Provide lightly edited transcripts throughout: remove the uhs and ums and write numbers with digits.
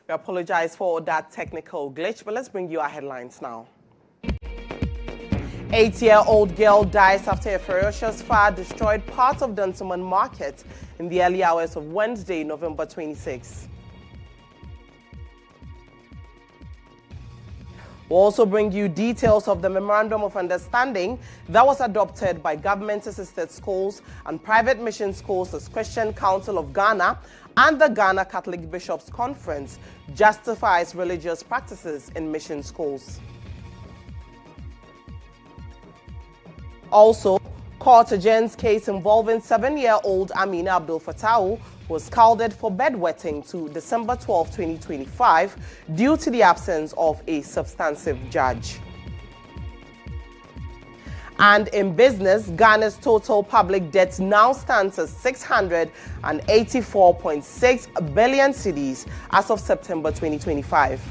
We apologize for that technical glitch, but let's bring you our headlines now. 8-year-old girl dies after a ferocious fire destroyed part of the Uthman market in the early hours of Wednesday, November 26. We'll also bring you details of the Memorandum of Understanding that was adopted by government-assisted schools and private mission schools as Christian Council of Ghana and the Ghana Catholic Bishops' Conference justifies religious practices in mission schools. Also, court adjourns case involving 7-year-old Amina Abdul Fattah was scalded for bedwetting to December 12, 2025 due to the absence of a substantive judge. And in business, Ghana's total public debt now stands at 684.6 billion cedis as of September 2025.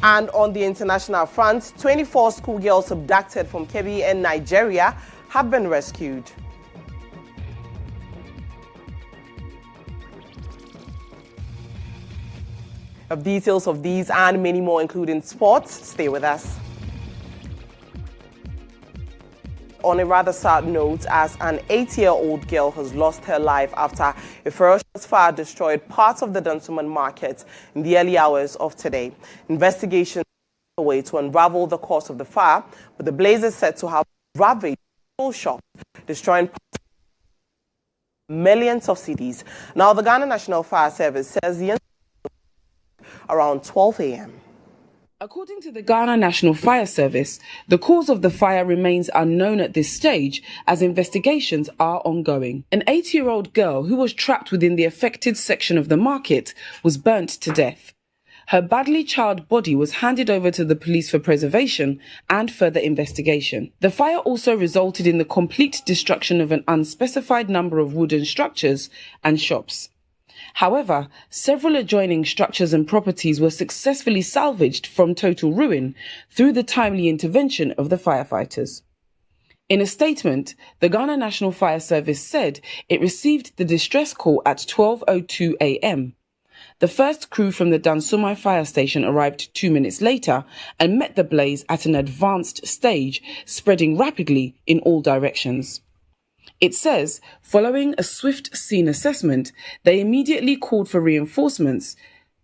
And on the international front, 24 schoolgirls abducted from Kebbi in Nigeria have been rescued. Of details of these and many more, including sports, stay with us. On a rather sad note, as an 8-year-old girl has lost her life after a ferocious fire destroyed parts of the Uthman market in the early hours of today. Investigations are underway to unravel the cause of the fire, but the blaze is said to have ravaged full shops, destroying millions of cedis. Now, the Ghana National Fire Service says the incident around 12 a.m. According to the Ghana National Fire Service, the cause of the fire remains unknown at this stage as investigations are ongoing. An 8-year-old girl who was trapped within the affected section of the market was burnt to death. Her badly charred body was handed over to the police for preservation and further investigation. The fire also resulted in the complete destruction of an unspecified number of wooden structures and shops. However, several adjoining structures and properties were successfully salvaged from total ruin through the timely intervention of the firefighters. In a statement, the Ghana National Fire Service said it received the distress call at 12:02 a.m. The first crew from the Dansumai fire station arrived 2 minutes later and met the blaze at an advanced stage, spreading rapidly in all directions. It says, following a swift scene assessment, they immediately called for reinforcements,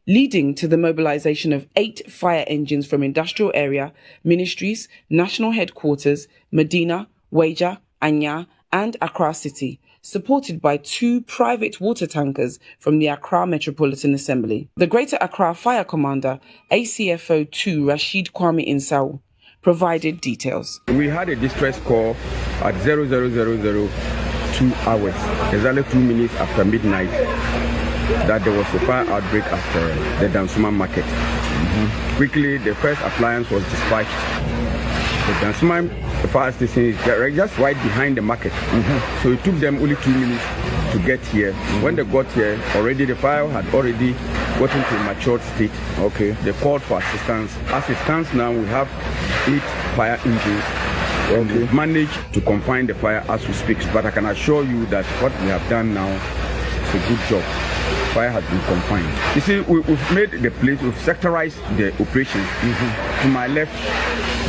leading to the mobilization of 8 fire engines from industrial area, ministries, national headquarters, Medina, Waja, Anya, and Accra City, supported by 2 private water tankers from the Accra Metropolitan Assembly. The Greater Accra Fire Commander, ACFO 2 Rashid Kwame Insau, provided details. We had a distress call at 00:02 hours, exactly 2 minutes after midnight, that there was a fire outbreak after the Dansuma market. Quickly, the first appliance was dispatched. The Dansuma fire station is just right behind the market. So it took them only 2 minutes to get here. When they got here, already the fire had already gotten to a matured state. Okay. They called for assistance. As it stands now, we have 8 fire engines. And we've managed to confine the fire as we speak. But I can assure you that what we have done now is a good job. Fire has been confined. You see, we've made the place, we've sectorized the operations. To my left,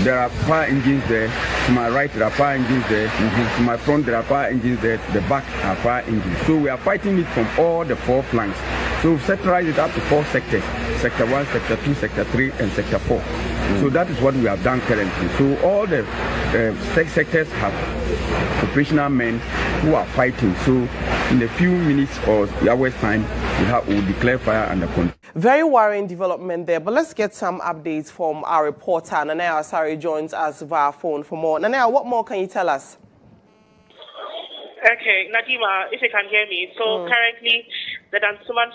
there are fire engines there. To my right, there are fire engines there. To my front, there are fire engines there. To the back are fire engines. So we are fighting it from all the 4 flanks. So we've sectorized it up to 4 sectors. Sector 1, Sector 2, Sector 3, and Sector 4. So that is what we have done currently. So all the sectors have operational men who are fighting. So in a few minutes or hours time, we'll declare fire under control. Very worrying development there, but let's get some updates from our reporter. Nanaya Asari joins us via phone for more. Nanaya, what more can you tell us? Okay, Nadima, if you can hear me. So currently, the Dansumman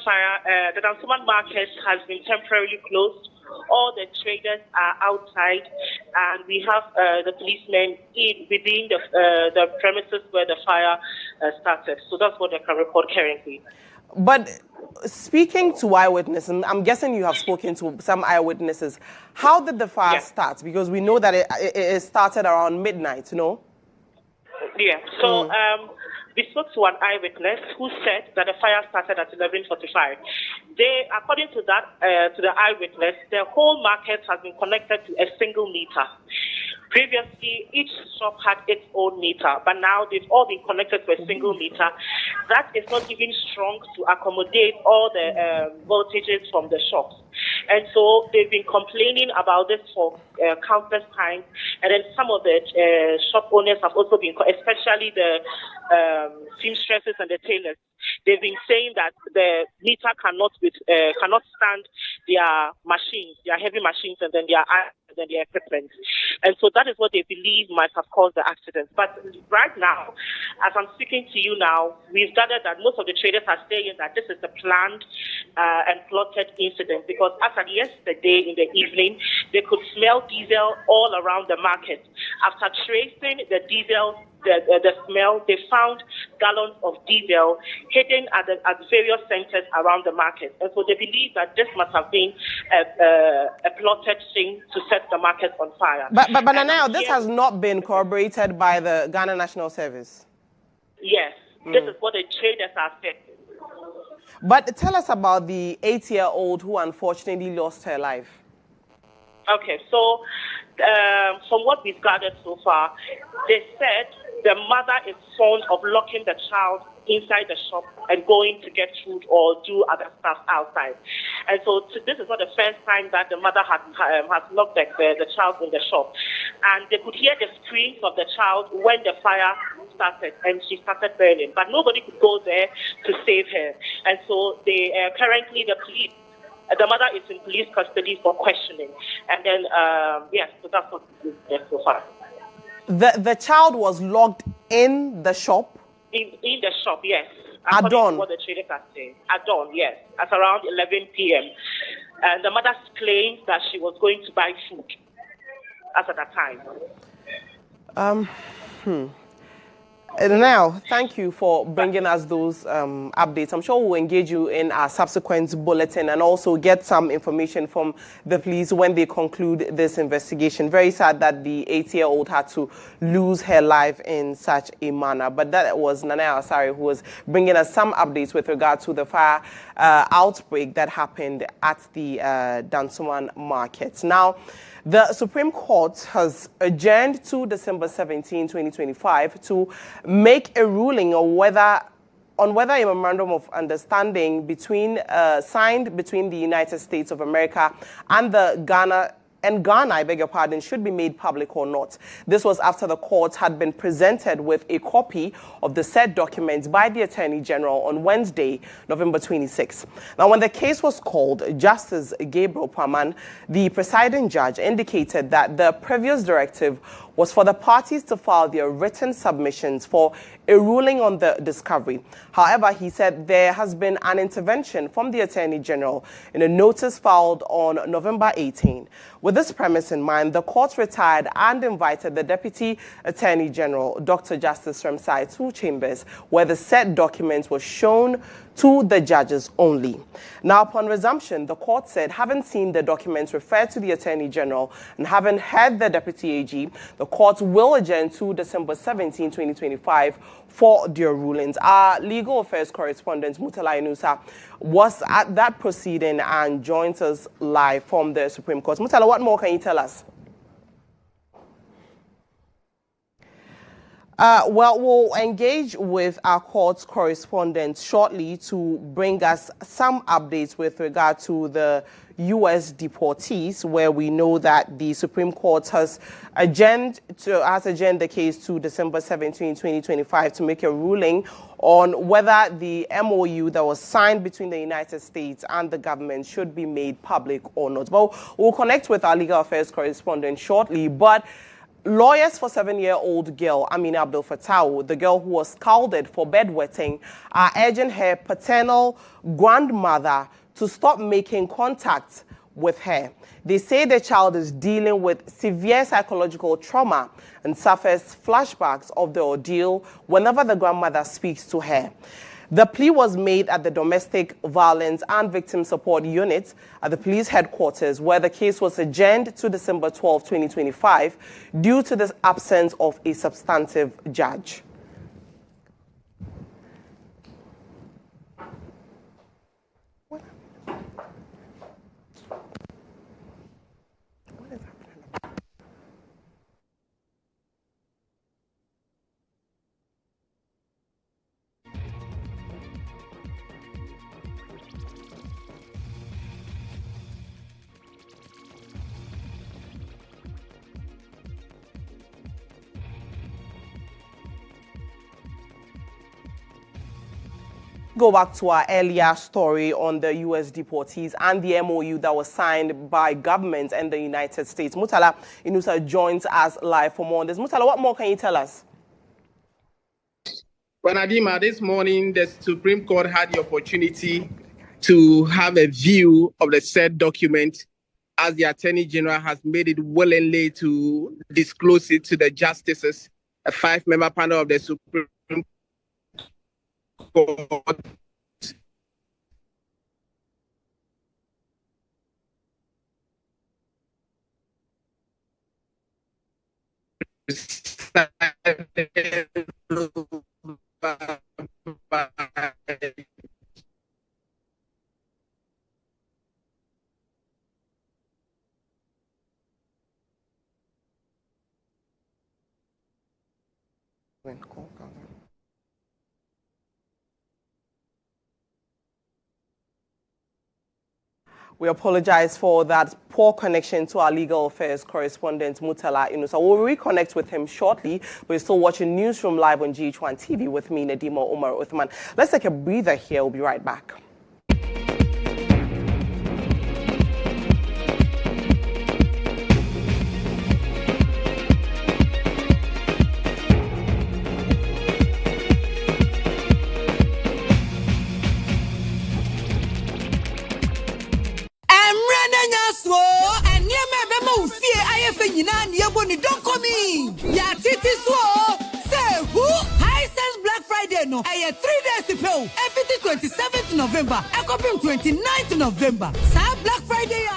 market has been temporarily closed. All the traders are outside, and we have the policemen within the premises where the fire started. So that's what I can report currently. But speaking to eyewitnesses, I'm guessing you have spoken to some eyewitnesses. How did the fire start? Because we know that it started around midnight, you know? Yeah. So we spoke to an eyewitness who said that the fire started at 11:45. According to that, to the eyewitness, the whole market has been connected to a single meter. Previously, each shop had its own meter, but now they've all been connected to a single meter. That is not even strong to accommodate all the voltages from the shops. And so they've been complaining about this for countless times. And then some of the shop owners have also been, especially the seamstresses and the tailors, they've been saying that the meter cannot stand their machines, their heavy machines, and then their equipment. And so that is what they believe might have caused the accident. But right now, as I'm speaking to you now, we've gathered that most of the traders are saying that this is a planned and plotted incident, because as of yesterday in the evening, they could smell diesel all around the market. After tracing the diesel, the smell, they found gallons of diesel hidden at various centers around the market. And so they believe that this must have been a plotted thing to set the market on fire. But now this has not been corroborated by the Ghana National Service. Yes, this is what the traders are saying. But tell us about the 8-year-old who unfortunately lost her life. Okay, so from what we've gathered so far, they said the mother is fond of locking the child inside the shop and going to get food or do other stuff outside. And so this is not the first time that the mother has locked the child in the shop. And they could hear the screams of the child when the fire started and she started burning. But nobody could go there to save her. And so they currently, the mother is in police custody for questioning. And then, yes, so that's what we've done so far. The child was locked in the shop? In the shop, yes. At dawn? What the traders are saying. At dawn, yes. At around 11 p.m. And the mother claims that she was going to buy food at that time. Now, thank you for bringing us those updates. I'm sure we'll engage you in our subsequent bulletin and also get some information from the police when they conclude this investigation. Very sad that the 8-year-old had to lose her life in such a manner. But that was Nana Asari who was bringing us some updates with regard to the fire outbreak that happened at the Dansoman market. Now, the Supreme Court has adjourned to December 17, 2025 to make a ruling on whether a memorandum of understanding signed between the United States of America and Ghana, I beg your pardon, should be made public or not. This was after the court had been presented with a copy of the said documents by the Attorney General on Wednesday, November 26. Now, when the case was called, Justice Gabriel Praman, the presiding judge, indicated that the previous directive was for the parties to file their written submissions for a ruling on the discovery. However, he said there has been an intervention from the Attorney General in a notice filed on November 18. With this premise in mind, the court retired and invited the Deputy Attorney General, Dr. Justice Ramsai, to chambers where the said documents were shown to the judges only. Now, upon resumption, the court said, having seen the documents referred to the Attorney General and having heard the Deputy AG, the court will adjourn to December 17, 2025 for their rulings. Our legal affairs correspondent, Mutala Inusa, was at that proceeding and joins us live from the Supreme Court. Mutala, what more can you tell us? Well, we'll engage with our court's correspondent shortly to bring us some updates with regard to the U.S. deportees, where we know that the Supreme Court has adjourned the case to December 17, 2025 to make a ruling on whether the MOU that was signed between the United States and the government should be made public or not. Well, we'll connect with our legal affairs correspondent shortly, but lawyers for 7-year-old girl Amina Abdul Fattah, the girl who was scalded for bedwetting, are urging her paternal grandmother to stop making contact with her. They say the child is dealing with severe psychological trauma and suffers flashbacks of the ordeal whenever the grandmother speaks to her. The plea was made at the Domestic Violence and Victim Support Unit at the police headquarters, where the case was adjourned to December 12, 2025, due to the absence of a substantive judge. Go back to our earlier story on the U.S. deportees and the MOU that was signed by government and the United States. Mutala Inusa joins us live for more on this. Mutala, what more can you tell us? Well, Nadima, this morning the Supreme Court had the opportunity to have a view of the said document, as the Attorney General has made it willingly to disclose it to the justices, a 5-member panel of the Supreme Court. We apologize for that poor connection to our legal affairs correspondent, Mutala Inusa. We'll reconnect with him shortly. We're still watching Newsroom live on GHOne TV with me, Nadima, Umar, Uthman. Let's take a breather here. We'll be right back. Don't come in. Yeah, titi so. Say who? High Sense Black Friday no. 3 days to pay. Everything 27th November. I copy 29th November. Sa Black Friday.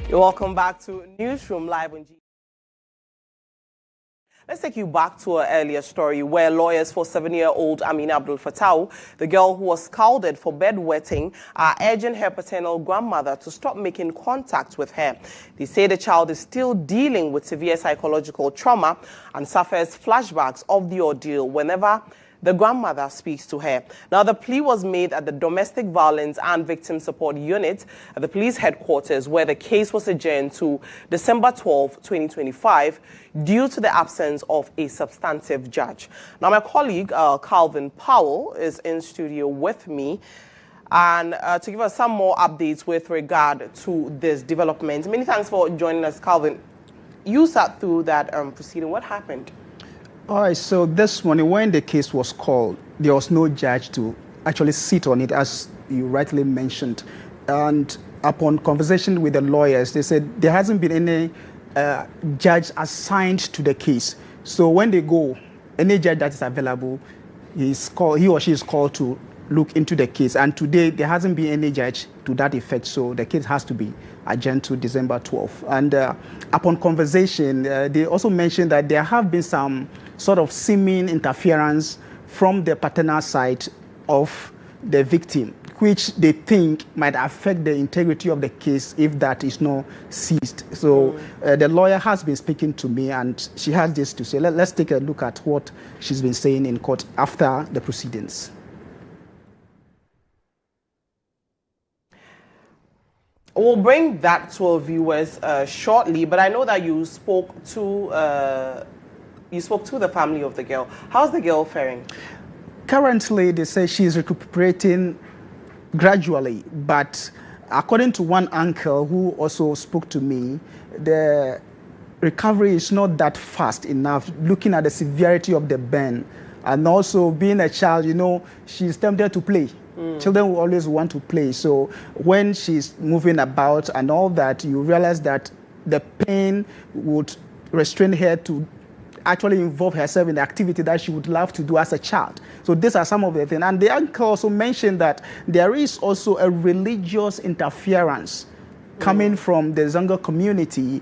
You're welcome back to Newsroom Live on GHOne. Let's take you back to an earlier story where lawyers for 7-year-old Amina Abdul Fattah, the girl who was scalded for bedwetting, are urging her paternal grandmother to stop making contact with her. They say the child is still dealing with severe psychological trauma and suffers flashbacks of the ordeal whenever the grandmother speaks to her. Now, the plea was made at the Domestic Violence and Victim Support Unit at the police headquarters, where the case was adjourned to December 12, 2025, due to the absence of a substantive judge. Now, my colleague, Calvin Powell, is in studio with me and to give us some more updates with regard to this development. Many thanks for joining us, Calvin. You sat through that proceeding. What happened? All right, so this morning when the case was called, there was no judge to actually sit on it, as you rightly mentioned. And upon conversation with the lawyers, they said there hasn't been any judge assigned to the case. So when they go, any judge that is available, he or she is called to look into the case. And today, there hasn't been any judge to that effect, so the case has to be adjourned to December 12th. And upon conversation, they also mentioned that there have been some sort of seeming interference from the paternal side of the victim, which they think might affect the integrity of the case if that is not seized. So the lawyer has been speaking to me, and she has this to say. Let's take a look at what she's been saying in court after the proceedings. We'll bring that to our viewers shortly, but I know that you spoke to the family of the girl. How's the girl faring? Currently, they say she is recuperating gradually, but according to one uncle who also spoke to me, the recovery is not that fast enough, looking at the severity of the burn. And also, being a child, you know, she's tempted to play. Children will always want to play. So when she's moving about and all that, you realize that the pain would restrain her to actually involve herself in the activity that she would love to do as a child. So these are some of the things. And the uncle also mentioned that there is also a religious interference coming from the Zongo community.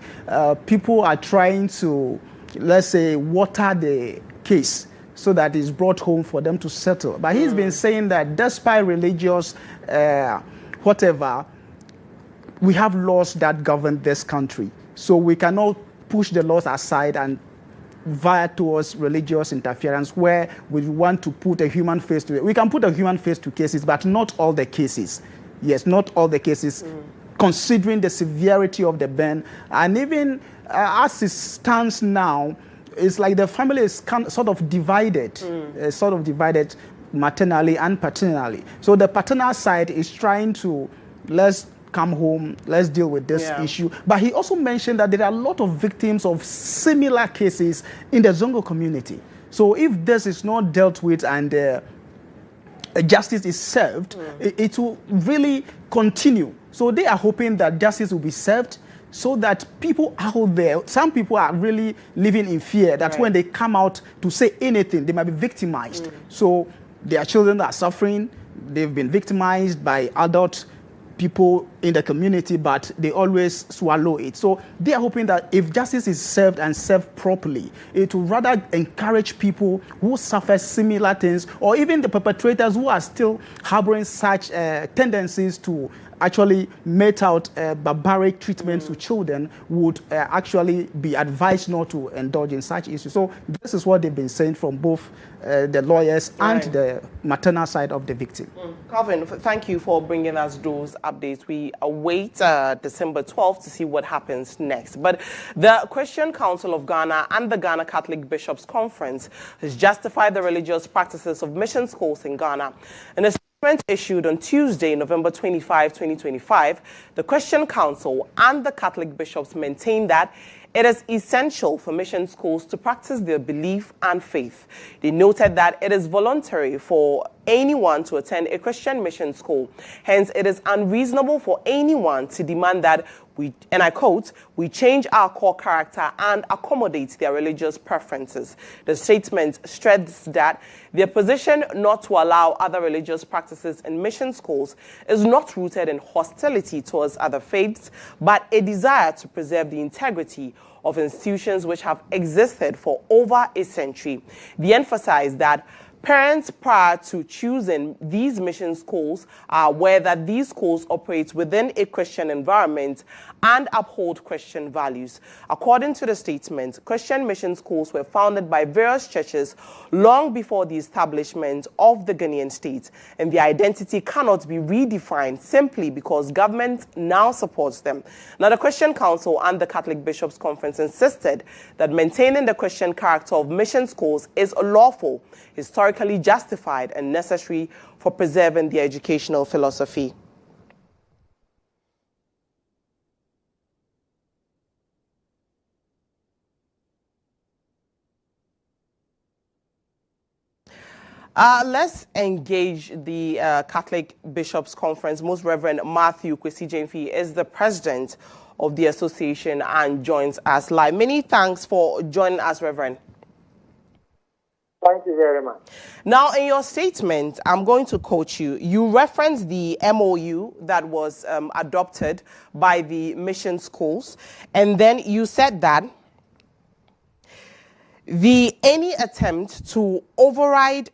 People are trying to, let's say, water the case so that it's brought home for them to settle. But he's been saying that despite religious whatever, we have laws that govern this country. So we cannot push the laws aside and via towards religious interference where we want to put a human face to it. We can put a human face to cases, but not all the cases. Yes, not all the cases, considering the severity of the burn. And even as it stands now, it's like the family is sort of divided, maternally and paternally. So the paternal side is trying to, let's come home, let's deal with this issue. But he also mentioned that there are a lot of victims of similar cases in the Zongo community. So if this is not dealt with and justice is served, it will really continue. So they are hoping that justice will be served, so that people out there, some people are really living in fear that when they come out to say anything, they might be victimized. So there are children that are suffering. They've been victimized by adult people in the community, but they always swallow it. So they are hoping that if justice is served and served properly, it will rather encourage people who suffer similar things, or even the perpetrators who are still harboring such tendencies to actually mete out barbaric treatments to children would actually be advised not to indulge in such issues. So this is what they've been saying from both the lawyers and the maternal side of the victim. Calvin, thank you for bringing us those updates. We await December 12th to see what happens next. But the Christian Council of Ghana and the Ghana Catholic Bishops' Conference has justified the religious practices of mission schools in Ghana. In a statement issued on Tuesday, November 25, 2025, the Christian Council and the Catholic bishops maintain that it is essential for mission schools to practice their belief and faith. They noted that it is voluntary for anyone to attend a Christian mission school. Hence, it is unreasonable for anyone to demand that and I quote, "We change our core character and accommodate their religious preferences." The statement stressed that their position not to allow other religious practices in mission schools is not rooted in hostility towards other faiths, but a desire to preserve the integrity of institutions which have existed for over a century. They emphasized that parents prior to choosing these mission schools are aware that these schools operate within a Christian environment and uphold Christian values. According to the statement, Christian mission schools were founded by various churches long before the establishment of the Ghanaian state, and their identity cannot be redefined simply because government now supports them. Now, the Christian Council and the Catholic Bishops' Conference insisted that maintaining the Christian character of mission schools is lawful, historically justified, and necessary for preserving the educational philosophy. Let's engage the Catholic Bishops' Conference. Most Reverend Matthew Kwesi is the president of the association and joins us live. Many thanks for joining us, Reverend. Thank you very much. Now, in your statement, I'm going to quote you. You referenced the MOU that was adopted by the mission schools, and then you said that any attempt to override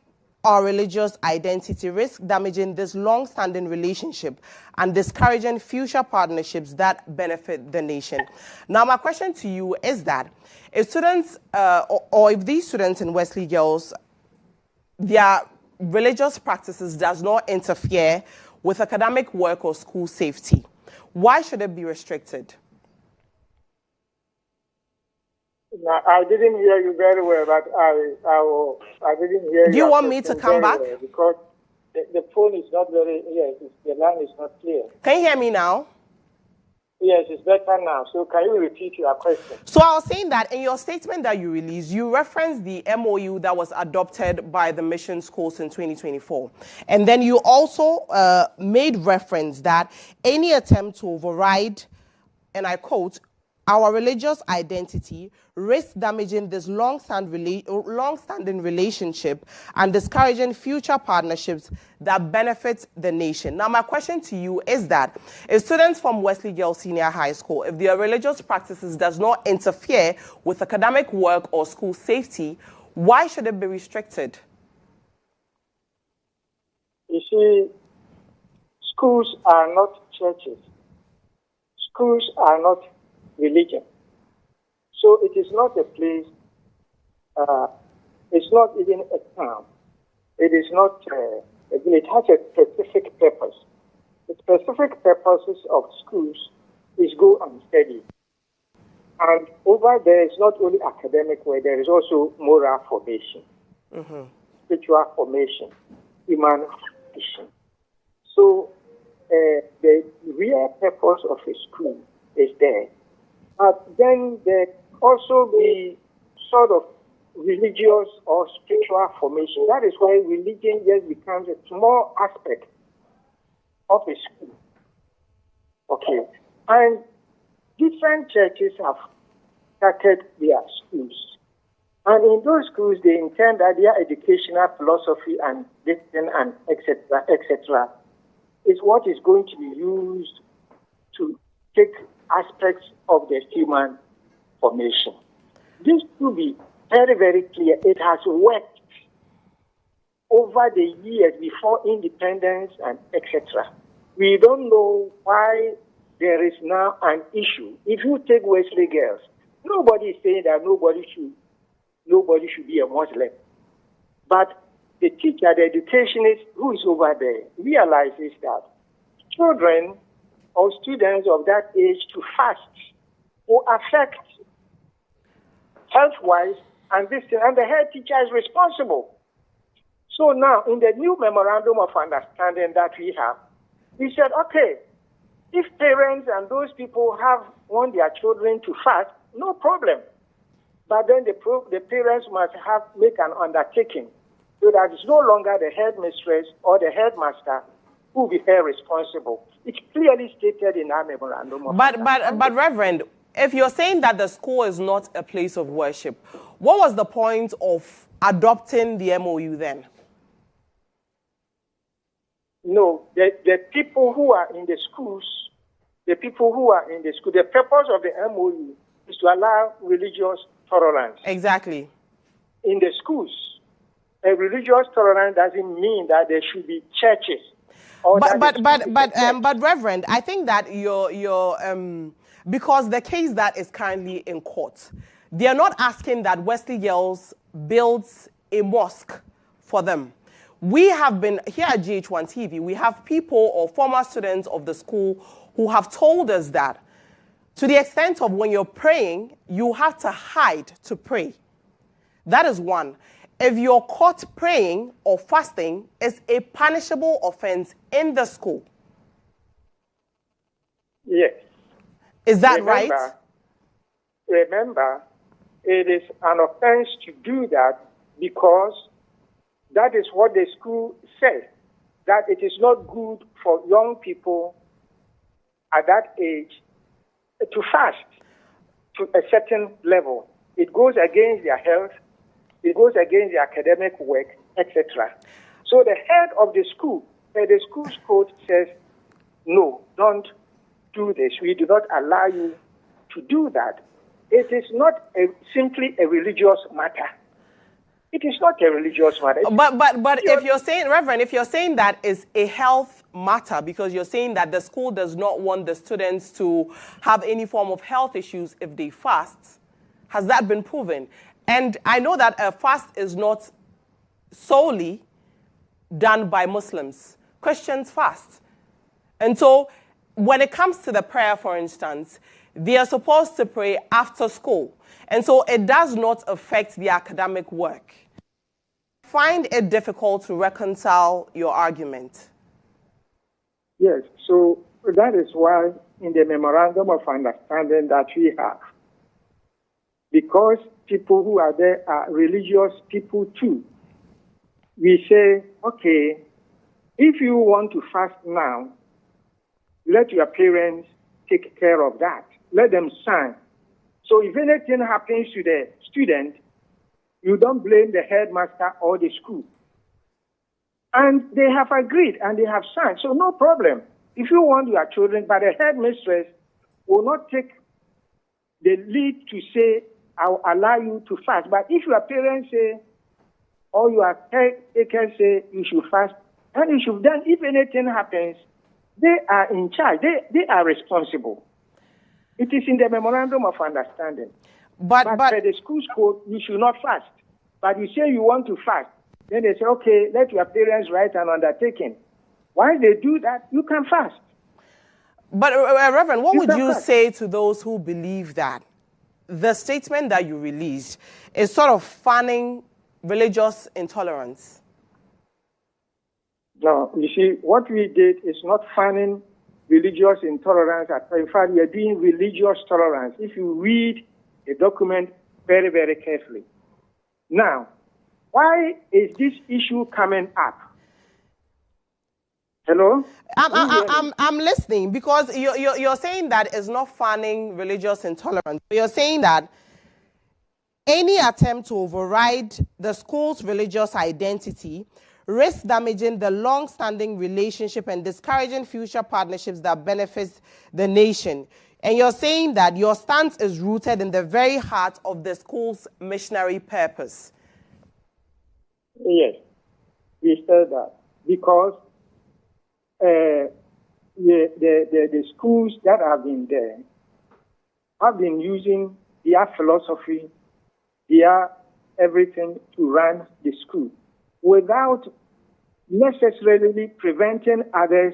our religious identity risk damaging this long-standing relationship and discouraging future partnerships that benefit the nation. Now, my question to you is that if students or if these students in Wesley Girls, their religious practices does not interfere with academic work or school safety, why should it be restricted? No, I didn't hear you very well, but I didn't hear you. Do you want me to come back? Well because the phone is not very, yes, the line is not clear. Can you hear me now? Yes, it's better now. So can you repeat your question? So I was saying that in your statement that you released, you referenced the MOU that was adopted by the mission schools in 2024. And then you also made reference that any attempt to override, and I quote, our religious identity risks damaging this long-standing relationship and discouraging future partnerships that benefit the nation. Now, my question to you is that if students from Wesley Girls Senior High School, if their religious practices does not interfere with academic work or school safety, why should it be restricted? You see, schools are not churches. Schools are not religion. So it is not a place, it's not even a town. It is not, it has a specific purpose. The specific purposes of schools is go and study. And over there is not only academic work, there is also moral formation, spiritual formation, human formation. So the real purpose of a school is there. But then there also be sort of religious or spiritual formation. That is why religion just becomes a small aspect of a school. Okay. And different churches have started their schools. And in those schools, they intend that their educational philosophy and discipline and etc., is what is going to be used to take aspects of the human formation. This should be very, very clear. It has worked over the years before independence and etc. We don't know why there is now an issue. If you take Wesley Girls, nobody is saying that nobody should be a Muslim. But the teacher, the educationist who is over there realizes that children or students of that age to fast will affect health-wise and this, and the head teacher is responsible. So now, in the new memorandum of understanding that we have, we said, okay, if parents and those people want their children to fast, no problem. But then the parents must make an undertaking so that it's no longer the headmistress or the headmaster who will be held responsible. It's clearly stated in our memorandum. But Reverend, if you're saying that the school is not a place of worship, what was the point of adopting the MOU then? No, the people who are in the schools, the purpose of the MOU is to allow religious tolerance. Exactly. In the schools, a religious tolerance doesn't mean that there should be churches. But Reverend, I think that because the case that is currently in court, they are not asking that Wesley Girls builds a mosque for them. We have been here at GH1 TV. We have people or former students of the school who have told us that, to the extent of when you're praying, you have to hide to pray. That is one. If you're caught praying or fasting, it's a punishable offense in the school. Yes. Is that right? Remember, it is an offense to do that because that is what the school says, that it is not good for young people at that age to fast to a certain level. It goes against their health, it goes against their academic work, etc. So the head of the school, the school's code says, no, don't do this. We do not allow you to do that. It is not simply a religious matter. It is not a religious matter. But if you're saying, Reverend, if you're saying that is a health matter, because you're saying that the school does not want the students to have any form of health issues if they fast, has that been proven? And I know that a fast is not solely done by Muslims. Christians fast. And so when it comes to the prayer, for instance, they are supposed to pray after school. And so it does not affect the academic work. Find it difficult to reconcile your argument. Yes, so that is why in the memorandum of understanding that we have, because people who are there are religious people too, we say, okay, if you want to fast now, let your parents take care of that. Let them sign. So if anything happens to the student, you don't blame the headmaster or the school. And they have agreed and they have signed. So no problem. If you want your children, but the headmistress will not take the lead to say, I'll allow you to fast. But if your parents say, or your caretakers say you should fast, and you should then, if anything happens, they are in charge. They are responsible. It is in the memorandum of understanding. But for the school's code, you should not fast. But you say you want to fast. Then they say, okay, let your parents write an undertaking. Once they do that, you can fast. But Reverend, what would you say to those who believe that the statement that you released is sort of fanning religious intolerance? No, you see, what we did is not fanning religious intolerance. In fact, we are doing religious tolerance. If you read the document very, very carefully. Now, why is this issue coming up? Hello? I'm listening, because you're saying that it's not fanning religious intolerance. You're saying that any attempt to override the school's religious identity risks damaging the long-standing relationship and discouraging future partnerships that benefit the nation. And you're saying that your stance is rooted in the very heart of the school's missionary purpose. Yes, we said that because the schools that have been there have been using their philosophy, their everything to run the school without necessarily preventing others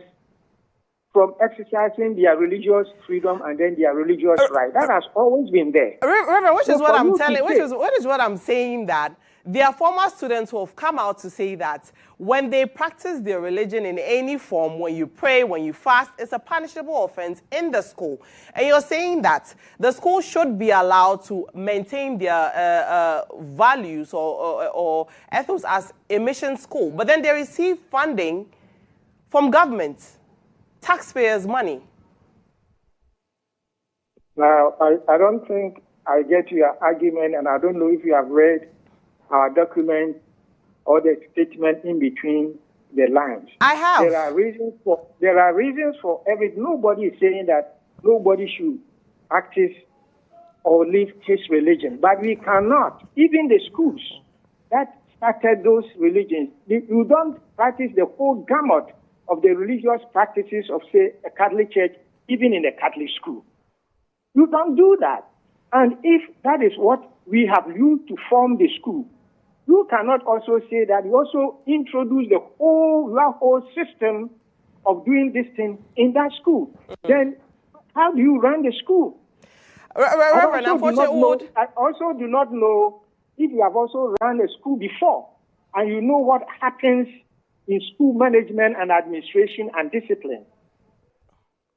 from exercising their religious freedom and then their religious right. That has always been there. Reverend, which is what I'm saying, that there are former students who have come out to say that when they practice their religion in any form, when you pray, when you fast, it's a punishable offense in the school. And you're saying that the school should be allowed to maintain their values or ethos as a mission school. But then they receive funding from government, taxpayers' money. Now, I don't think I get your argument, and I don't know if you have read our document or the statement in between the lines. I have. There are reasons for everything. Nobody is saying that nobody should practice or live his religion, but we cannot. Even the schools that started those religions, you don't practice the whole gamut of the religious practices of, say, a Catholic church, even in a Catholic school. You don't do that. And if that is what we have used to form the school, you cannot also say that you also introduce the whole system of doing this thing in that school. Then how do you run the school? Reverend, I also do not know if you have also run a school before and you know what happens in school management and administration and discipline.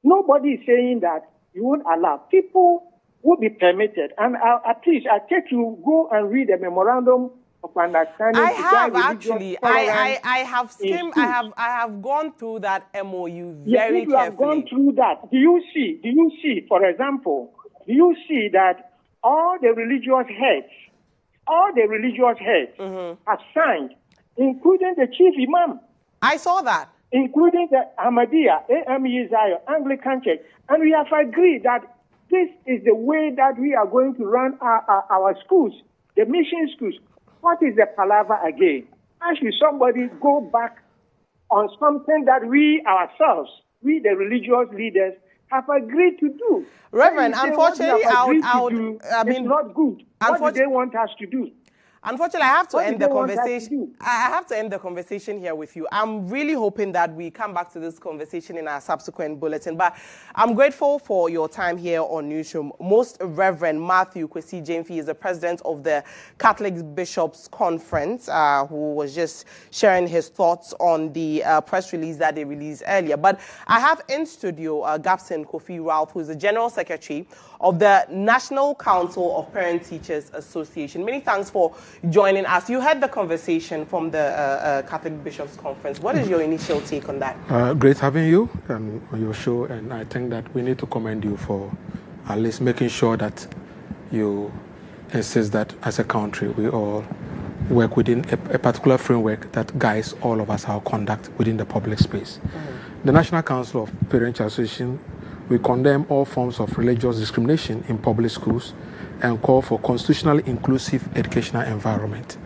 Nobody is saying that you won't allow. People will be permitted. And at least I take you, go and read a memorandum of understanding. I have actually. I have skimmed. I have gone through that MOU very carefully. You have gone through that. Do you see, for example, do you see that all the religious heads have signed, including the chief imam? I saw that. Including the Ahmadiyya, AME Zion, Anglican Church. And we have agreed that this is the way that we are going to run our schools, the mission schools. What is the palaver again? How should somebody go back on something that we ourselves, we the religious leaders, have agreed to do? Reverend, unfortunately, it's not good. What do they want us to do? Unfortunately, I have to end the conversation. I have to end the conversation here with you. I'm really hoping that we come back to this conversation in our subsequent bulletin. But I'm grateful for your time here on Newsroom. Most Reverend Matthew Kwesi Jamefi is the president of the Catholic Bishops Conference, who was just sharing his thoughts on the press release that they released earlier. But I have in studio Gapson Kofi Ralph, who is the General Secretary of the National Council of Parent Teachers Association. Many thanks for joining us. You had the conversation from the Catholic Bishops Conference. What is your initial take on that? Great having you on your show, and I think that we need to commend you for at least making sure that you insist that as a country we all work within a particular framework that guides all of us, our conduct within the public space. The National Council of Parent Association, we condemn all forms of religious discrimination in public schools and call for constitutionally inclusive educational environment.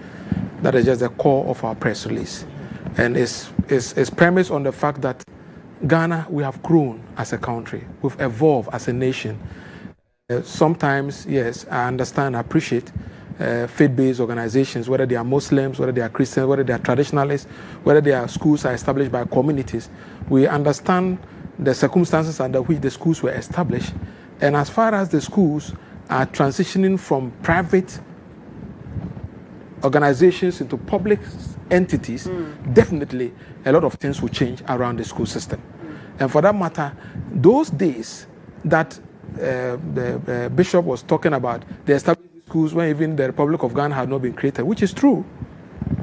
That is just the core of our press release. And it's premised on the fact that Ghana, we have grown as a country. We've evolved as a nation. Sometimes, yes, I understand, I appreciate faith-based organizations, whether they are Muslims, whether they are Christians, whether they are traditionalists, whether their schools are established by communities. We understand the circumstances under which the schools were established. And as far as the schools are transitioning from private organizations into public entities, definitely a lot of things will change around the school system. And for that matter, those days that the bishop was talking about, the established schools when even the Republic of Ghana had not been created, which is true.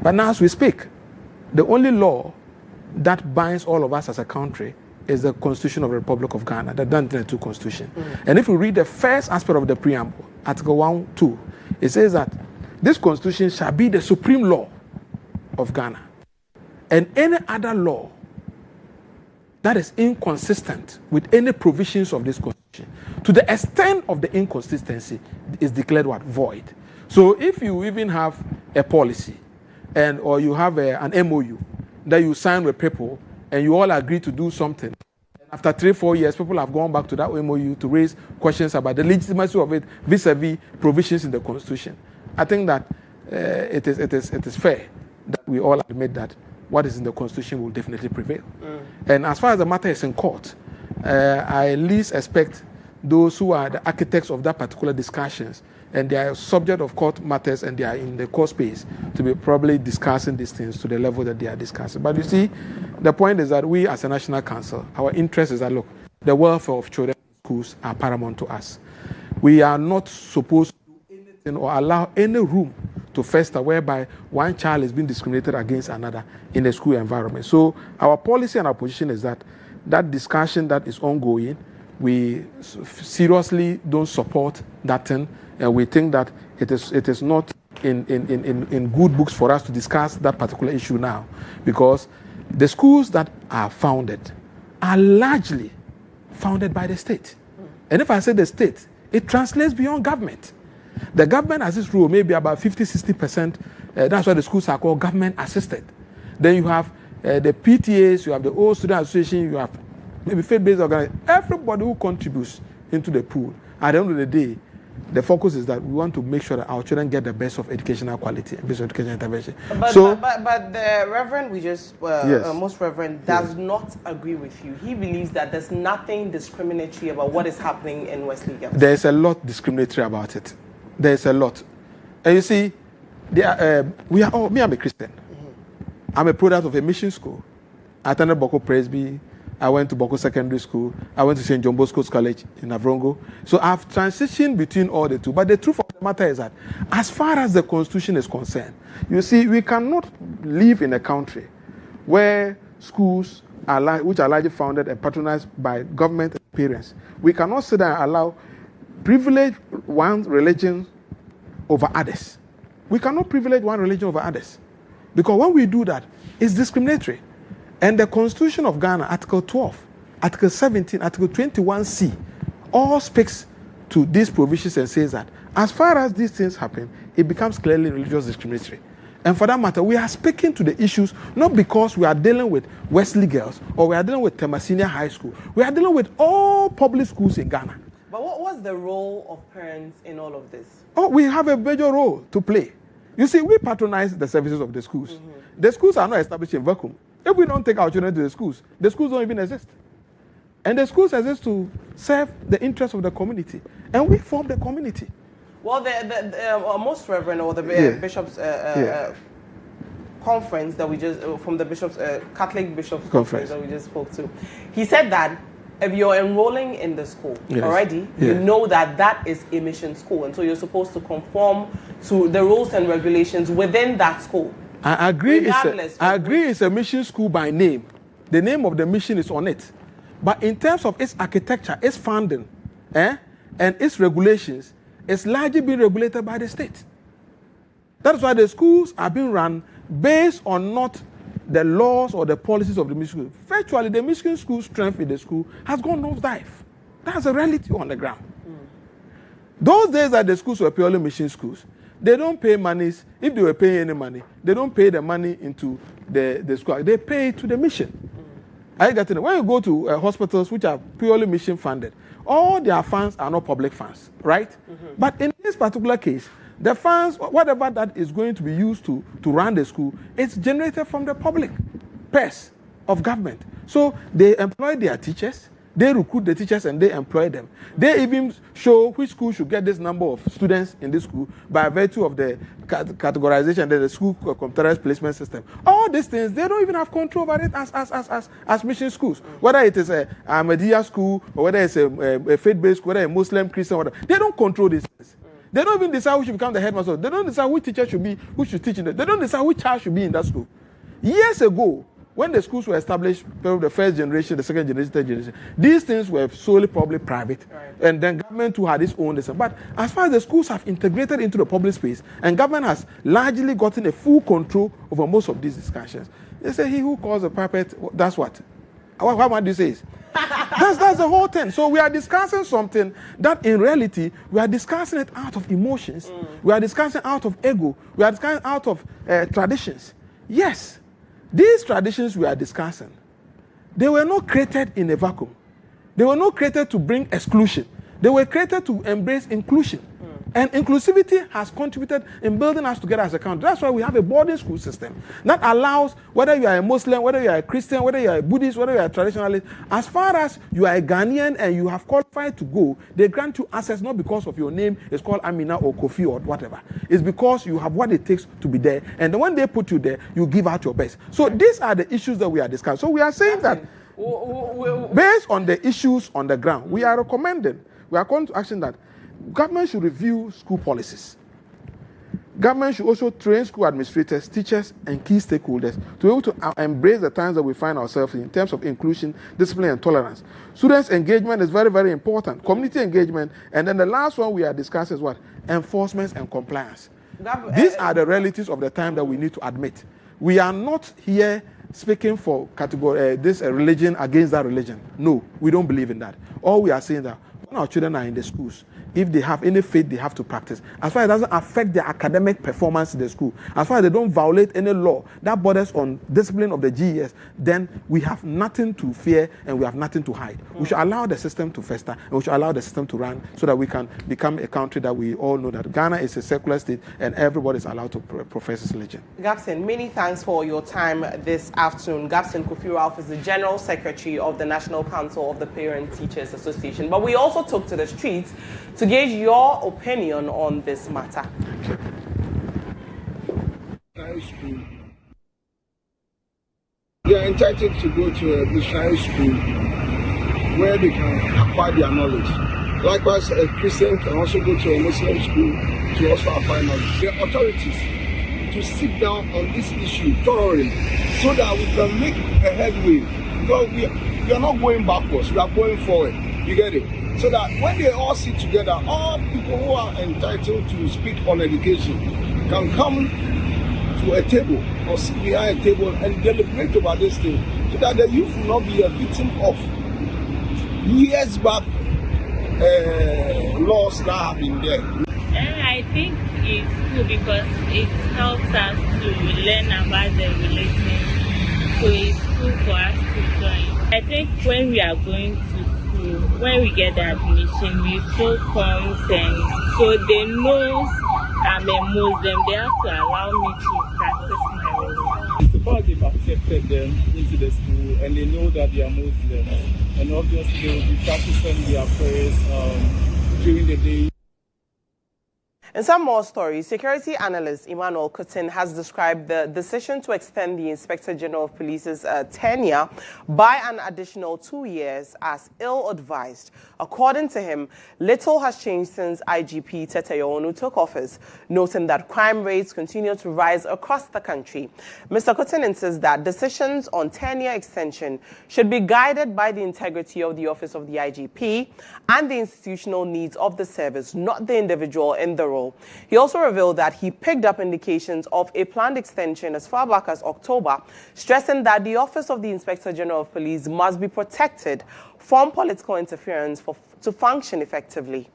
But now as we speak, the only law that binds all of us as a country is the Constitution of the Republic of Ghana, the 1992 Constitution. And if you read the first aspect of the preamble, Article 1(2), it says that this Constitution shall be the supreme law of Ghana. And any other law that is inconsistent with any provisions of this Constitution, to the extent of the inconsistency, is declared what? Void. So if you even have a policy or you have an MOU that you sign with people, and you all agree to do something. And after 3-4 years, people have gone back to that MOU to raise questions about the legitimacy of it vis-a-vis provisions in the Constitution. I think that it is fair that we all admit that what is in the Constitution will definitely prevail. And as far as the matter is in court, I at least expect those who are the architects of that particular discussions, and they are subject of court matters and they are in the court space, to be probably discussing these things to the level that they are discussing. But you see, the point is that we as a national council, our interest is that, look, the welfare of children in schools are paramount to us. We are not supposed to do anything or allow any room to fester, whereby one child is being discriminated against another in the school environment. So our policy and our position is that discussion that is ongoing, we seriously don't support that thing, and we think that it is not in good books for us to discuss that particular issue now, because the schools that are founded are largely founded by the state. And if I say the state, it translates beyond government. The government has this rule, maybe about 50-60%. That's why the schools are called government assisted. Then you have the PTAs, you have the old student association, you have maybe faith-based organizations. Everybody who contributes into the pool, at the end of the day, the focus is that we want to make sure that our children get the best of educational quality and best of educational intervention. But the Reverend, Most Reverend, does not agree with you. He believes that there's nothing discriminatory about what is happening in Wesley Girls. There's a lot discriminatory about it. There's a lot. And you see, me, I'm a Christian. I'm a product of a mission school. I attended Boko Presby. I went to Boko Secondary School. I went to St. John Bosco's College in Avrongo. So I've transitioned between all the two. But the truth of the matter is that as far as the Constitution is concerned, you see, we cannot live in a country where schools which are largely founded and patronized by government and parents. We cannot sit there and allow privilege one religion over others. We cannot privilege one religion over others. Because when we do that, it's discriminatory. And the Constitution of Ghana, Article 12, Article 17, Article 21C, all speaks to these provisions and says that as far as these things happen, it becomes clearly religious discriminatory. And for that matter, we are speaking to the issues not because we are dealing with Wesley Girls or we are dealing with Tema Senior High School. We are dealing with all public schools in Ghana. But what was the role of parents in all of this? Oh, we have a major role to play. You see, we patronize the services of the schools. Mm-hmm. The schools are not established in vacuum. If we don't take our children to the schools don't even exist. And the schools exist to serve the interests of the community. And we form the community. Well, the Most Reverend or the Bishop's conference that we just, from the Bishop's, Catholic Bishop's conference that we just spoke to, he said that if you're enrolling in the school already, you know that is a mission school. And so you're supposed to conform to the rules and regulations within that school. I agree it's a mission school by name. The name of the mission is on it. But in terms of its architecture, its funding, and its regulations, it's largely being regulated by the state. That's why the schools are being run based on not the laws or the policies of the mission school. Virtually, the mission school strength in the school has gone nosedive. That's a reality on the ground. Those days that the schools were purely mission schools, they don't pay monies. If they were paying any money, they don't pay the money into the school. They pay to the mission. Are you getting it? When you go to hospitals which are purely mission funded, all their funds are not public funds, right? Mm-hmm. But in this particular case, the funds, whatever that is going to be used to run the school, it's generated from the public purse of government. So they employ their teachers. They recruit the teachers and they employ them. They even show which school should get this number of students in this school by virtue of the categorization, the school computerized placement system. All these things, they don't even have control over it as mission schools. Whether it is a Ahmadiyya school or whether it's a faith-based school, whether a Muslim, Christian, whatever. They don't control these things. They don't even decide who should become the headmaster. They don't decide which teacher should be, who should teach in it. They don't decide which child should be in that school. Years ago, when the schools were established, the first generation, the second generation, third generation, these things were solely probably private. Right. And then government too had its own lesson. But as far as the schools have integrated into the public space, and government has largely gotten a full control over most of these discussions, they say he who calls a puppet, that's what? What do you say? That's the whole thing. So we are discussing something that in reality, we are discussing it out of emotions. We are discussing out of ego. We are discussing out of traditions. Yes. These traditions we are discussing, they were not created in a vacuum. They were not created to bring exclusion. They were created to embrace inclusion. And inclusivity has contributed in building us together as a country. That's why we have a boarding school system that allows, whether you are a Muslim, whether you are a Christian, whether you are a Buddhist, whether you are a traditionalist, as far as you are a Ghanaian and you have qualified to go, they grant you access not because of your name is called Amina or Kofi or whatever. It's because you have what it takes to be there. And then when they put you there, you give out your best. So these are the issues that we are discussing. So we are saying that based on the issues on the ground, we are recommending, we are calling to action that government should review school policies. Government should also train school administrators, teachers, and key stakeholders to be able to embrace the times that we find ourselves in terms of inclusion, discipline, and tolerance. Students' engagement is very, very important. Community engagement. And then the last one we are discussing is what? Enforcement and compliance. These are the realities of the time that we need to admit. We are not here speaking for this religion against that religion. No, we don't believe in that. All we are saying that when our children are in the schools, if they have any faith, they have to practice. As far as it doesn't affect their academic performance in the school, as far as they don't violate any law that borders on discipline of the GES, then we have nothing to fear and we have nothing to hide. We should allow the system to fester and we should allow the system to run so that we can become a country that we all know that Ghana is a secular state and everybody is allowed to profess his religion. Gabson, many thanks for your time this afternoon. Gabson Kofi Ralph is the General Secretary of the National Council of the Parent Teachers Association. But we also took to the streets to gauge your opinion on this matter. High school. They are entitled to go to a missionary school where they can acquire their knowledge. Likewise, a Christian can also go to a Muslim school to also acquire knowledge. The authorities to sit down on this issue thoroughly so that we can make a headway. Because we are not going backwards, we are going forward. You get it? So that when they all sit together, all people who are entitled to speak on education can come to a table or sit behind a table and deliberate about this thing so that the youth will not be a victim of years back laws that have been there. I think it's good because it helps us to learn about the religion. So it's good for us to join. I think when we are going to when we get the admission, we feel consent. So they know I'm a Muslim. They have to allow me to practice my religion. It's about they've accepted them into the school and they know that they are Muslims. And obviously they will be practicing their prayers during the day. In some more stories, security analyst Emmanuel Kutin has described the decision to extend the Inspector General of Police's tenure by an additional 2 years as ill-advised. According to him, little has changed since IGP GHOne took office, noting that crime rates continue to rise across the country. Mr. Kutin insists that decisions on tenure extension should be guided by the integrity of the office of the IGP and the institutional needs of the service, not the individual in the role. He also revealed that he picked up indications of a planned extension as far back as October, stressing that the Office of the Inspector General of Police must be protected from political interference to function effectively.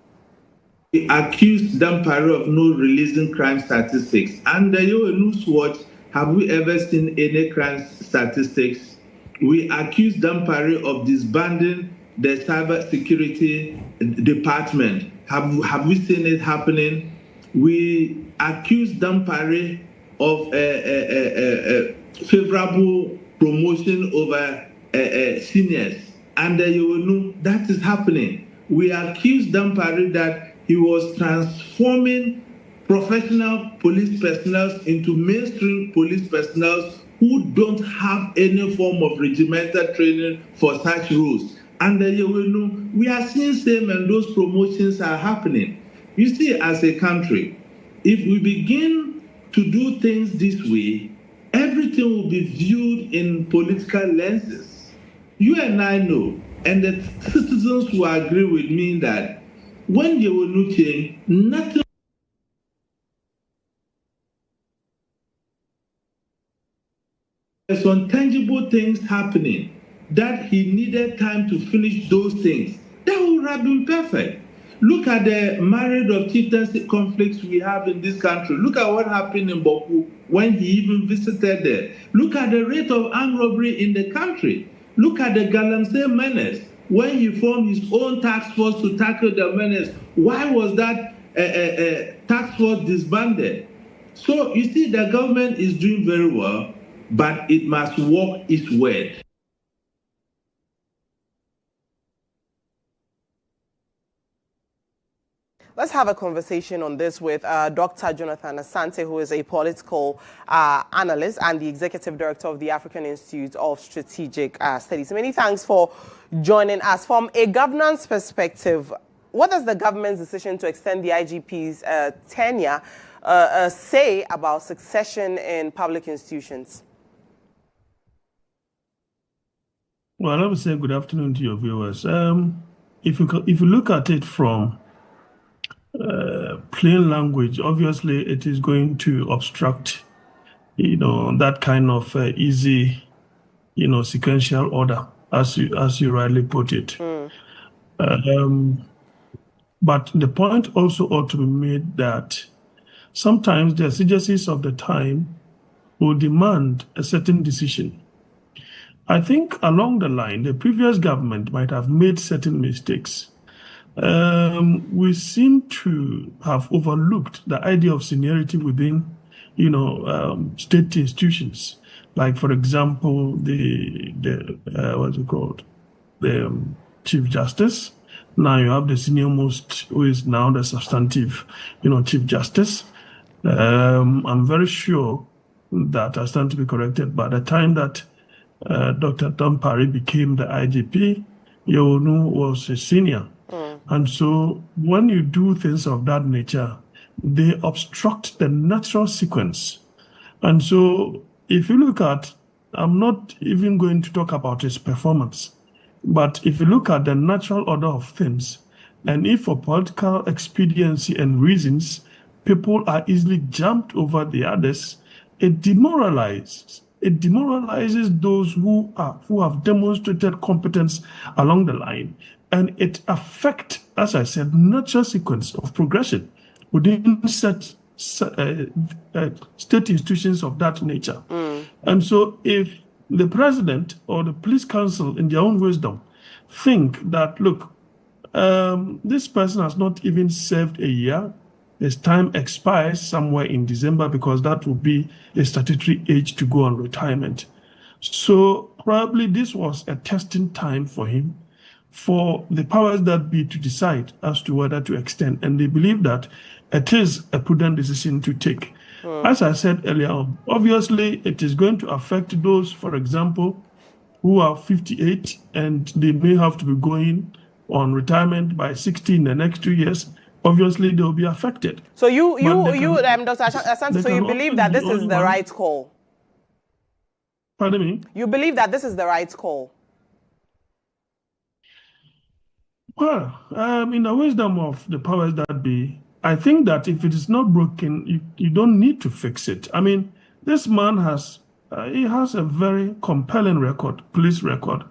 We accused Dampare of not releasing crime statistics. Under your news watch, have we ever seen any crime statistics? We accused Dampare of disbanding the cybersecurity department. Have we seen it happening? We accused Dampare of favorable promotion over seniors. And that is happening. We accused Dampare that he was transforming professional police personnel into mainstream police personnel who don't have any form of regimental training for such roles. And we are seeing same and those promotions are happening. You see, as a country, if we begin to do things this way, everything will be viewed in political lenses. You and I know, and the citizens will agree with me that when GHOne change, nothing. There's some tangible things happening that he needed time to finish those things. That would have been perfect. Look at the marriage of chieftaincy conflicts we have in this country. Look at what happened in Boku when he even visited there. Look at the rate of armed robbery in the country. Look at the Galamsey menace when he formed his own task force to tackle the menace. Why was that task force disbanded? So you see, the government is doing very well, but it must walk its word. Let's have a conversation on this with Dr. Jonathan Asante, who is a political analyst and the executive director of the African Institute of Strategic Studies. Many thanks for joining us. From a governance perspective, what does the government's decision to extend the IGP's tenure say about succession in public institutions? Well, let me say good afternoon to your viewers. If you look at it from plain language, obviously it is going to obstruct, that kind of easy, sequential order, as you rightly put it. But the point also ought to be made that sometimes the exigencies of the time will demand a certain decision. I think along the line, the previous government might have made certain mistakes. We seem to have overlooked the idea of seniority within, state institutions. Like, for example, the Chief Justice. Now you have the senior most, who is now the substantive, Chief Justice. I'm very sure that I stand to be corrected. By the time that Dr. Dampari became the IGP, GHOne was a senior. And so when you do things of that nature, they obstruct the natural sequence. And so if you look at, I'm not even going to talk about his performance, but if you look at the natural order of things, and if for political expediency and reasons, people are easily jumped over the others, it demoralizes those who have demonstrated competence along the line, and it affects, as I said, natural sequence of progression within state institutions of that nature. And so if the president or the police council, in their own wisdom, think that, look, this person has not even served a year, his time expires somewhere in December, because that will be a statutory age to go on retirement. So probably this was a testing time for him, for the powers that be to decide as to whether to extend. And they believe that it is a prudent decision to take. As I said earlier on, obviously it is going to affect those, for example, who are 58 and they may have to be going on retirement by 60 in the next 2 years. Obviously, they will be affected. So Dr. Asante, so you believe that this is the right call? Pardon me? You believe that this is the right call? Well, in the wisdom of the powers that be, I think that if it is not broken, you don't need to fix it. I mean, this man has a very compelling record, police record,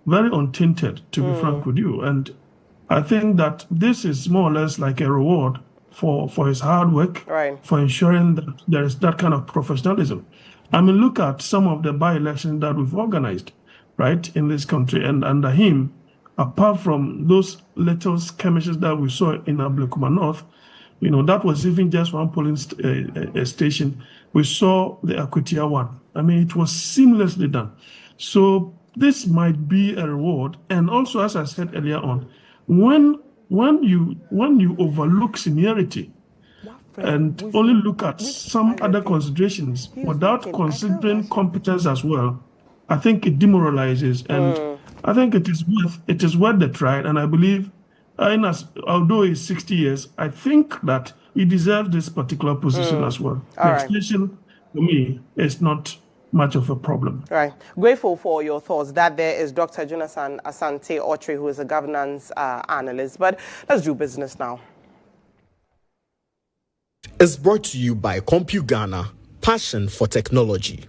very untainted, to be frank with you. And I think that this is more or less like a reward for his hard work, for ensuring that there is that kind of professionalism. I mean, look at some of the by-elections that we've organized, right, in this country. And under him, apart from those little skirmishes that we saw in Ablekuma North, that was even just one polling station. We saw the Akutia one. I mean, it was seamlessly done. So this might be a reward. And also, as I said earlier on, when you overlook seniority and only look at some other considerations without considering competence as well, I think it demoralizes. And I think it is worth the try. And I believe, although he's 60 years, I think that he deserves this particular position as well. The extension, for me, is not much of a problem. Right. Grateful for your thoughts. That there is Dr. Jonathan Asante Otri, who is a governance analyst. But let's do business now. It's brought to you by CompuGhana, passion for technology.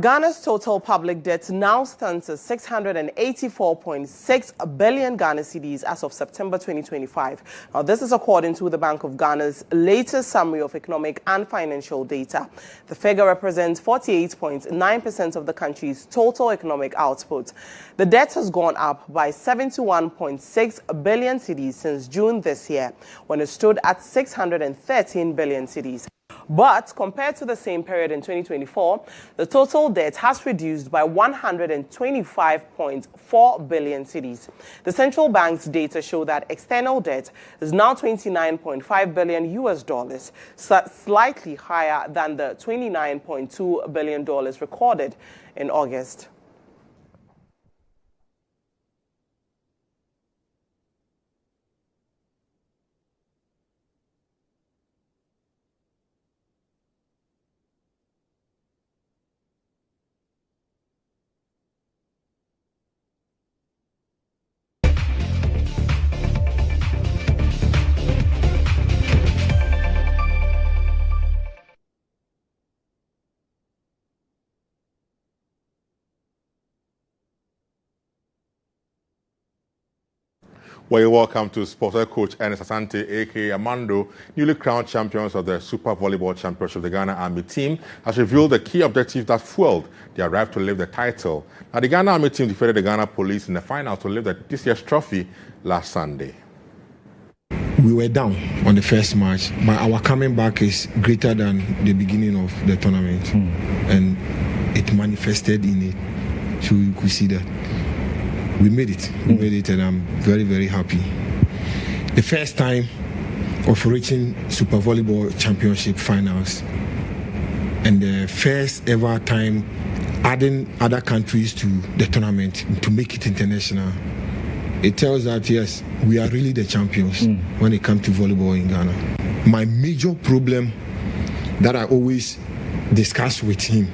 Ghana's total public debt now stands at 684.6 billion Ghana cedis as of September 2025. Now, this is according to the Bank of Ghana's latest summary of economic and financial data. The figure represents 48.9% of the country's total economic output. The debt has gone up by 71.6 billion cedis since June this year, when it stood at 613 billion cedis. But compared to the same period in 2024, the total debt has reduced by 125.4 billion cedis. The central bank's data show that external debt is now $29.5 billion US dollars, slightly higher than the $29.2 billion recorded in August. Well, welcome to Sports Coach Ernest Asante, a.k.a. Amando, newly crowned champions of the Super Volleyball Championship. The Ghana Army team has revealed the key objectives that fueled their drive to lift the title. Now, the Ghana Army team defeated the Ghana Police in the final to lift this year's trophy last Sunday. We were down on the first match, but our coming back is greater than the beginning of the tournament. And it manifested in it. So you could see that. We made it, and I'm very, very happy. The first time of reaching Super Volleyball Championship finals, and the first ever time adding other countries to the tournament to make it international. It tells that, yes, we are really the champions when it comes to volleyball in Ghana. My major problem that I always discuss with him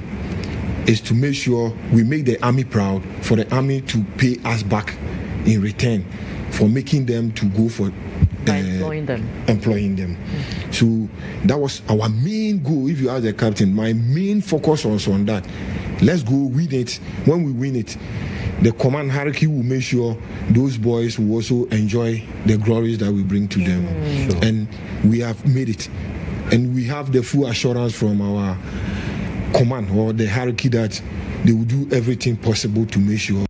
is to make sure we make the army proud, for the army to pay us back in return for making them to go for employing them. So that was our main goal. If you ask the captain, my main focus was on that. Let's go win it. When we win it, the command hierarchy will make sure those boys will also enjoy the glories that we bring to them. Sure. And we have made it. And we have the full assurance from our command or the hierarchy that they will do everything possible to make sure.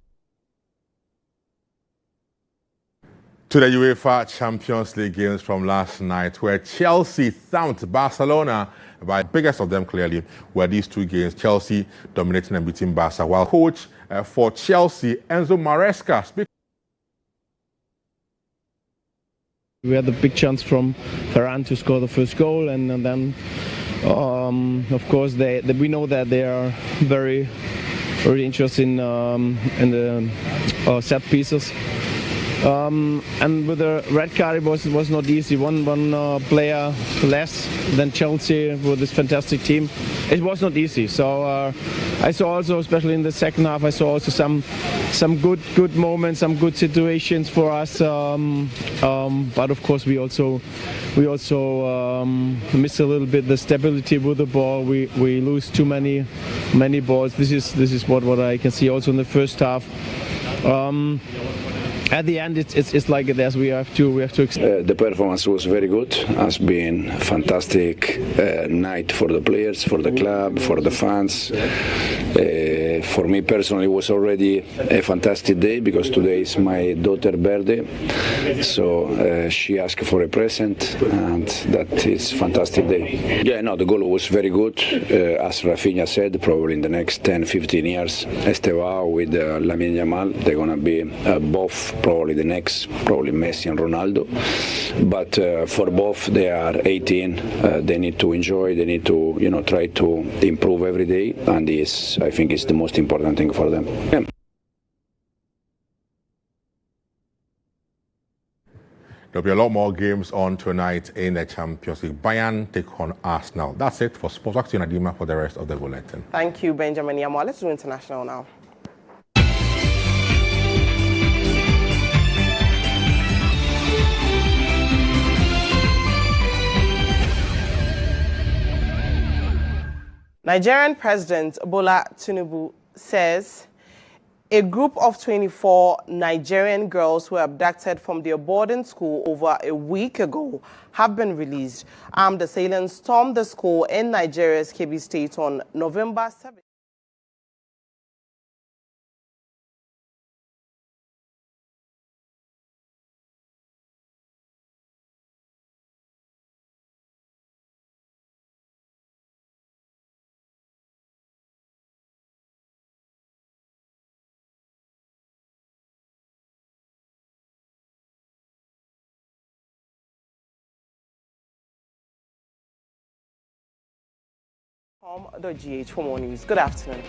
To the UEFA Champions League games from last night, where Chelsea thumped Barcelona, by the biggest of them clearly were these two games, Chelsea dominating and beating Barca, while coach for Chelsea, Enzo Maresca, we had the big chance from Ferran to score the first goal, and then of course we know that they are very interested in the set pieces. And with the red card, it was not easy. One player less than Chelsea with this fantastic team. It was not easy. So I saw also, especially in the second half, I saw also some good moments, some good situations for us. But of course, we also miss a little bit the stability with the ball. We lose too many balls. This is what I can see also in the first half. At the end, it's like this. We have to. The performance was very good. Has been a fantastic night for the players, for the club, for the fans. For me personally, it was already a fantastic day because today is my daughter's birthday. So she asked for a present, and that is a fantastic day. Yeah, no, the goal was very good. As Rafinha said, probably in the next 10-15 years, Estevao with Lamine Yamal, they're gonna be both. Probably the next, probably Messi and Ronaldo. But for both, they are 18. They need to enjoy. They need to, try to improve every day. And this, I think, is the most important thing for them. Yeah. There'll be a lot more games on tonight in the Champions League. Bayern take on Arsenal. That's it for Sports Action Nadima for the rest of the bulletin. Thank you, Benjamin Yamo. Let's do international now. Nigerian President Bola Tinubu says a group of 24 Nigerian girls who were abducted from their boarding school over a week ago have been released. Armed assailants stormed the school in Nigeria's Kebbi State on November 7th. GHOneNews. Good afternoon.